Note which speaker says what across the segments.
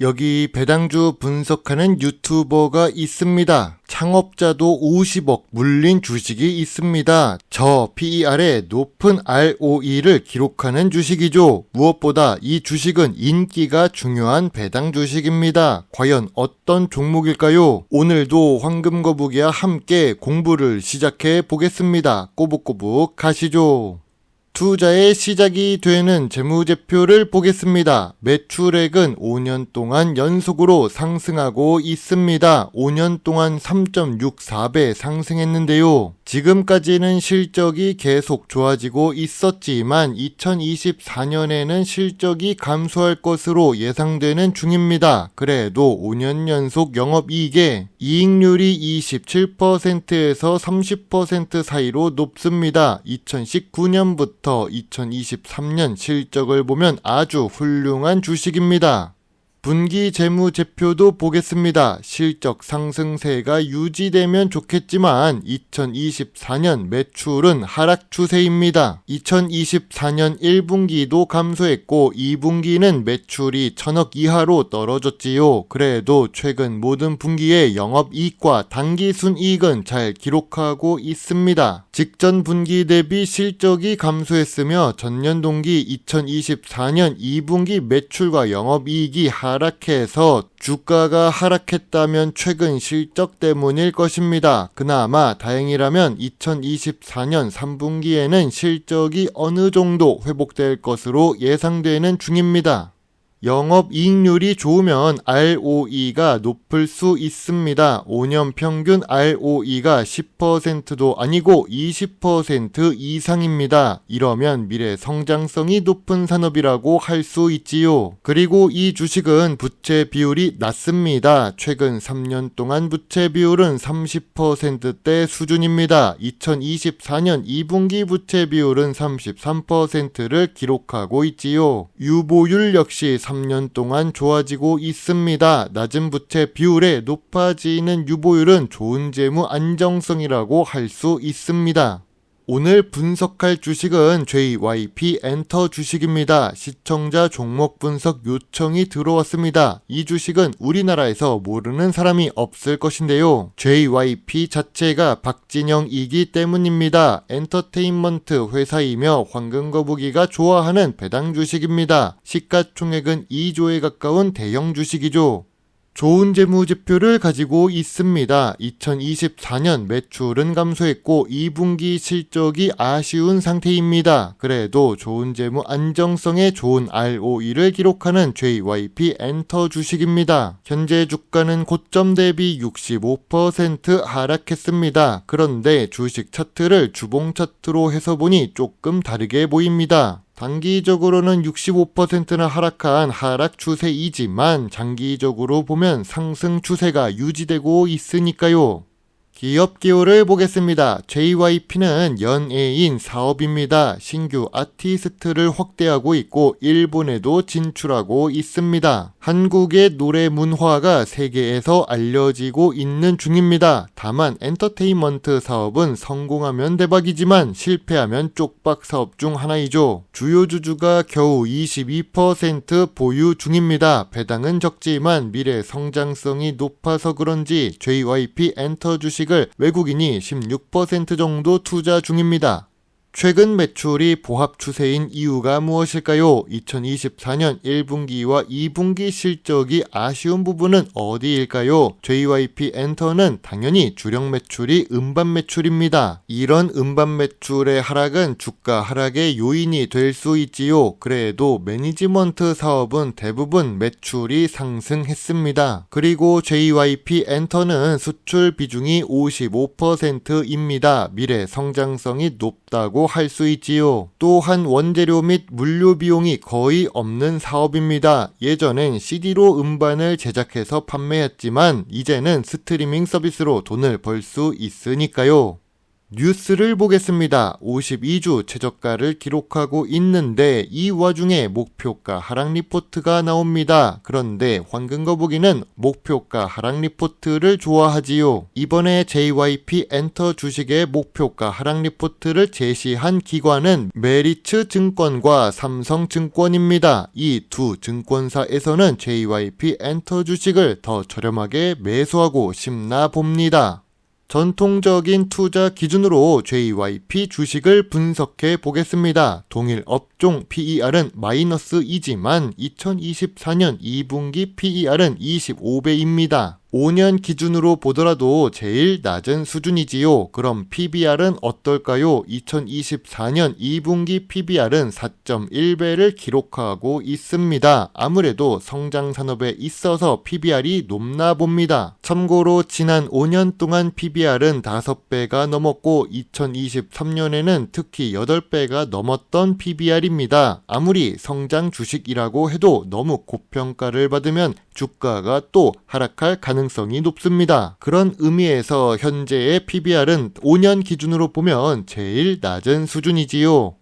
Speaker 1: 여기 배당주 분석하는 유튜버가 있습니다. 창업자도 50억 물린 주식이 있습니다. 저 PER의 높은 ROE를 기록하는 주식이죠. 무엇보다 이 주식은 인기가 중요한 배당 주식입니다. 과연 어떤 종목일까요? 오늘도 황금거북이와 함께 공부를 시작해 보겠습니다. 꼬북꼬북 가시죠. 투자의 시작이 되는 재무제표를 보겠습니다. 매출액은 5년 동안 연속으로 상승하고 있습니다. 5년 동안 3.64배 상승했는데요. 지금까지는 실적이 계속 좋아지고 있었지만 2024년에는 실적이 감소할 것으로 예상되는 중입니다. 그래도 5년 연속 영업이익의 이익률이 27%에서 30% 사이로 높습니다. 2019년부터 2023년 실적을 보면 아주 훌륭한 주식입니다. 분기 재무제표도 보겠습니다. 실적 상승세가 유지되면 좋겠지만 2024년 매출은 하락 추세입니다. 2024년 1분기도 감소했고 2분기는 매출이 1000억 이하로 떨어졌지요. 그래도 최근 모든 분기의 영업이익과 당기순이익은 잘 기록하고 있습니다. 직전 분기 대비 실적이 감소했으며 전년 동기 2024년 2분기 매출과 영업이익이 하락해서 주가가 하락했다면 최근 실적 때문일 것입니다. 그나마 다행이라면 2024년 3분기에는 실적이 어느 정도 회복될 것으로 예상되는 중입니다. 영업이익률이 좋으면 ROE가 높을 수 있습니다. 5년 평균 ROE가 10%도 아니고 20% 이상입니다. 이러면 미래 성장성이 높은 산업이라고 할 수 있지요. 그리고 이 주식은 부채 비율이 낮습니다. 최근 3년 동안 부채 비율은 30%대 수준입니다. 2024년 2분기 부채 비율은 33%를 기록하고 있지요. 유보율 역시 3년 동안 좋아지고 있습니다. 낮은 부채 비율에 높아지는 유보율은 좋은 재무 안정성이라고 할 수 있습니다. 오늘 분석할 주식은 JYP 엔터 주식입니다. 시청자 종목 분석 요청이 들어왔습니다. 이 주식은 우리나라에서 모르는 사람이 없을 것인데요. JYP 자체가 박진영이기 때문입니다. 엔터테인먼트 회사이며 황금거북이가 좋아하는 배당 주식입니다. 시가총액은 2조에 가까운 대형 주식이죠. 좋은 재무제표를 가지고 있습니다. 2024년 매출은 감소했고 2분기 실적이 아쉬운 상태입니다. 그래도 좋은 재무 안정성에 좋은 ROE를 기록하는 JYP 엔터 주식입니다. 현재 주가는 고점 대비 65% 하락했습니다. 그런데 주식 차트를 주봉 차트로 해서 보니 조금 다르게 보입니다. 단기적으로는 65%나 하락한 하락 추세이지만 장기적으로 보면 상승 추세가 유지되고 있으니까요. 기업 기호를 보겠습니다. JYP는 연예인 사업입니다. 신규 아티스트를 확대하고 있고 일본에도 진출하고 있습니다. 한국의 노래 문화가 세계에서 알려지고 있는 중입니다. 다만 엔터테인먼트 사업은 성공하면 대박이지만 실패하면 쪽박 사업 중 하나이죠. 주요 주주가 겨우 22% 보유 중입니다. 배당은 적지만 미래 성장성이 높아서 그런지 JYP 엔터 주식을 외국인이 16% 정도 투자 중입니다. 최근 매출이 보합 추세인 이유가 무엇일까요? 2024년 1분기와 2분기 실적이 아쉬운 부분은 어디일까요? JYP 엔터는 당연히 주력 매출이 음반 매출입니다. 이런 음반 매출의 하락은 주가 하락의 요인이 될 수 있지요. 그래도 매니지먼트 사업은 대부분 매출이 상승했습니다. 그리고 JYP 엔터는 수출 비중이 55%입니다. 미래 성장성이 높다고 할 수 있지요. 또한 원재료 및 물류 비용이 거의 없는 사업입니다. 예전엔 CD로 음반을 제작해서 판매했지만 이제는 스트리밍 서비스로 돈을 벌 수 있으니까요. 뉴스를 보겠습니다. 52주 최저가를 기록하고 있는데 이 와중에 목표가 하락 리포트가 나옵니다. 그런데 황금거북이는 목표가 하락 리포트를 좋아하지요. 이번에 JYP 엔터 주식의 목표가 하락 리포트를 제시한 기관은 메리츠 증권과 삼성증권입니다. 이 두 증권사에서는 JYP 엔터 주식을 더 저렴하게 매수하고 싶나 봅니다. 전통적인 투자 기준으로 JYP 주식을 분석해 보겠습니다. 동일 업종 PER은 마이너스이지만 2024년 2분기 PER은 25배입니다. 5년 기준으로 보더라도 제일 낮은 수준이지요. 그럼 PBR은 어떨까요? 2024년 2분기 PBR은 4.1배를 기록하고 있습니다. 아무래도 성장 산업에 있어서 PBR이 높나 봅니다. 참고로 지난 5년 동안 PBR은 5배가 넘었고 2023년에는 특히 8배가 넘었던 PBR입니다. 아무리 성장 주식이라고 해도 너무 고평가를 받으면 주가가 또 하락할 가능성이 높습니다. 그런 의미에서 현재의 PBR은 5년 기준으로 보면 제일 낮은 수준이지요.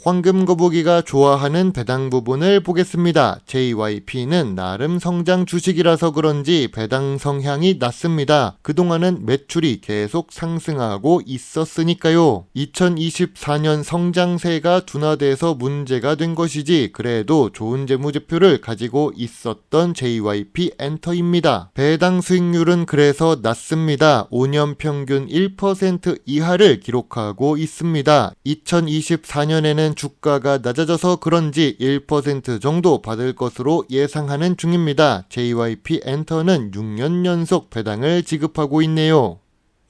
Speaker 1: 황금거북이가 좋아하는 배당 부분을 보겠습니다. JYP는 나름 성장 주식이라서 그런지 배당 성향이 낮습니다. 그동안은 매출이 계속 상승하고 있었으니까요. 2024년 성장세가 둔화돼서 문제가 된 것이지 그래도 좋은 재무제표를 가지고 있었던 JYP 엔터입니다. 배당 수익률은 그래서 낮습니다. 5년 평균 1% 이하를 기록하고 있습니다. 2024년에는 주가가 낮아져서 그런지 1% 정도 받을 것으로 예상하는 중입니다. JYP 엔터는 6년 연속 배당을 지급하고 있네요.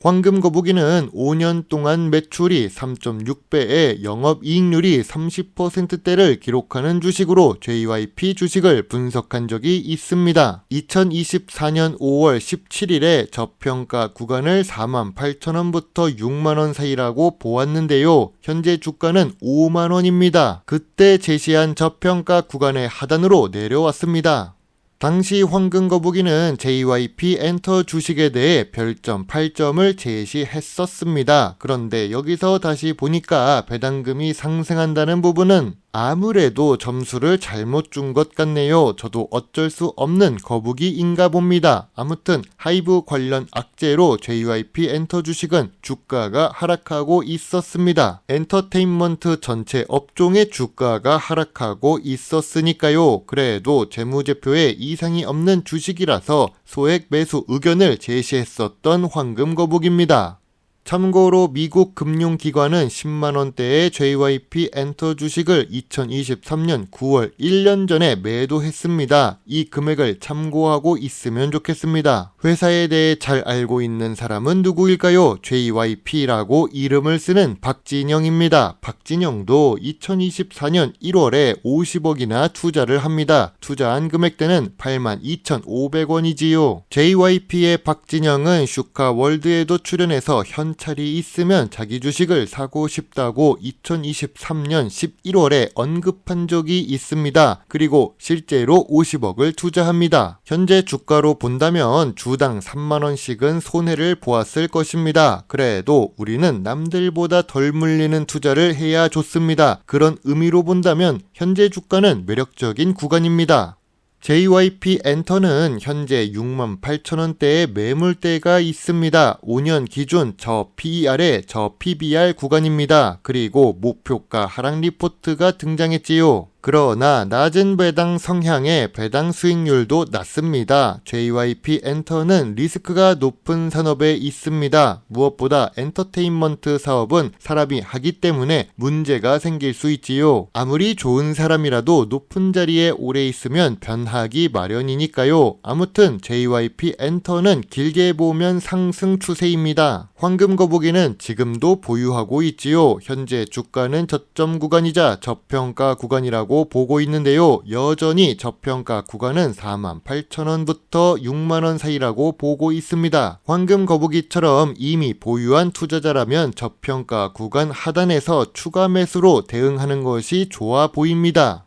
Speaker 1: 황금거북이는 5년 동안 매출이 3.6배에 영업이익률이 30%대를 기록하는 주식으로 JYP 주식을 분석한 적이 있습니다. 2024년 5월 17일에 저평가 구간을 48,000원부터 6만원 사이라고 보았는데요. 현재 주가는 5만원입니다. 그때 제시한 저평가 구간의 하단으로 내려왔습니다. 당시 황금거북이는 JYP 엔터 주식에 대해 별점 8점을 제시했었습니다. 그런데 여기서 다시 보니까 배당금이 상승한다는 부분은 아무래도 점수를 잘못 준 것 같네요. 저도 어쩔 수 없는 거북이인가 봅니다. 아무튼 하이브 관련 악재로 JYP 엔터 주식은 주가가 하락하고 있었습니다. 엔터테인먼트 전체 업종의 주가가 하락하고 있었으니까요. 그래도 재무제표에 이상이 없는 주식이라서 소액 매수 의견을 제시했었던 황금거북입니다. 참고로 미국 금융기관은 10만원대의 JYP 엔터 주식을 2023년 9월 1년 전에 매도했습니다. 이 금액을 참고하고 있으면 좋겠습니다. 회사에 대해 잘 알고 있는 사람은 누구일까요? JYP라고 이름을 쓰는 박진영입니다. 박진영도 2024년 1월에 50억이나 투자를 합니다. 투자한 금액대는 82,500원이지요. JYP의 박진영은 슈카월드에도 출연해서 현찰이 있으면 자기 주식을 사고 싶다고 2023년 11월에 언급한 적이 있습니다. 그리고 실제로 50억을 투자합니다. 현재 주가로 본다면 주당 3만원씩은 손해를 보았을 것입니다. 그래도 우리는 남들보다 덜 물리는 투자를 해야 좋습니다. 그런 의미로 본다면 현재 주가는 매력적인 구간입니다. JYP 엔터는 현재 68,000원대의 매물대가 있습니다. 5년 기준 저 PER에 저 PBR 구간입니다. 그리고 목표가 하락 리포트가 등장했지요. 그러나 낮은 배당 성향의 배당 수익률도 낮습니다. JYP 엔터는 리스크가 높은 산업에 있습니다. 무엇보다 엔터테인먼트 사업은 사람이 하기 때문에 문제가 생길 수 있지요. 아무리 좋은 사람이라도 높은 자리에 오래 있으면 변하기 마련이니까요. 아무튼 JYP 엔터는 길게 보면 상승 추세입니다. 황금거북이는 지금도 보유하고 있지요. 현재 주가는 저점 구간이자 저평가 구간이라고 보고 있는데요. 여전히 저평가 구간은 48,000원부터 6만원 사이라고 보고 있습니다. 황금거북이처럼 이미 보유한 투자자라면 저평가 구간 하단에서 추가 매수로 대응하는 것이 좋아 보입니다.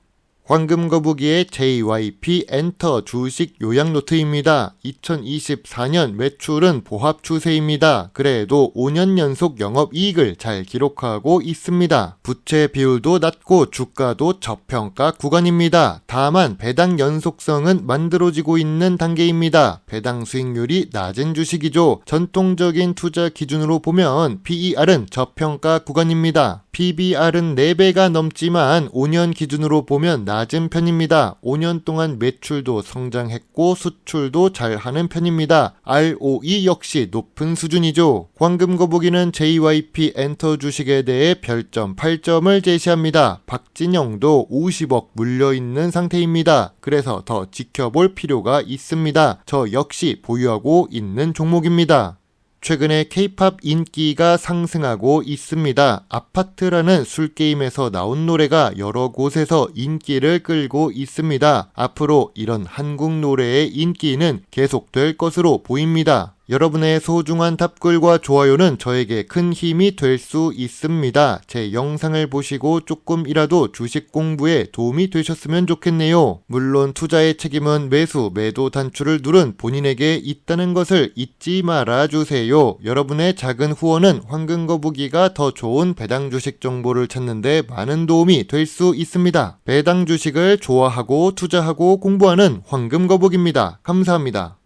Speaker 1: 황금거북이의 JYP 엔터 주식 요약 노트입니다. 2024년 매출은 보합 추세입니다. 그래도 5년 연속 영업이익을 잘 기록하고 있습니다. 부채 비율도 낮고 주가도 저평가 구간입니다. 다만 배당 연속성은 만들어지고 있는 단계입니다. 배당 수익률이 낮은 주식이죠. 전통적인 투자 기준으로 보면 PER은 저평가 구간입니다. PBR은 4배가 넘지만 5년 기준으로 보면 낮은 편입니다. 5년 동안 매출도 성장했고 수출도 잘하는 편입니다. ROE 역시 높은 수준이죠. 황금거북이는 JYP 엔터 주식에 대해 별점 8점을 제시합니다. 박진영도 50억 물려있는 상태입니다. 그래서 더 지켜볼 필요가 있습니다. 저 역시 보유하고 있는 종목입니다. 최근에 K-팝 인기가 상승하고 있습니다. 아파트라는 술게임에서 나온 노래가 여러 곳에서 인기를 끌고 있습니다. 앞으로 이런 한국 노래의 인기는 계속될 것으로 보입니다. 여러분의 소중한 답글과 좋아요는 저에게 큰 힘이 될 수 있습니다. 제 영상을 보시고 조금이라도 주식 공부에 도움이 되셨으면 좋겠네요. 물론 투자의 책임은 매수, 매도 단추를 누른 본인에게 있다는 것을 잊지 말아주세요. 여러분의 작은 후원은 황금거북이가 더 좋은 배당 주식 정보를 찾는데 많은 도움이 될 수 있습니다. 배당 주식을 좋아하고 투자하고 공부하는 황금거북입니다. 감사합니다.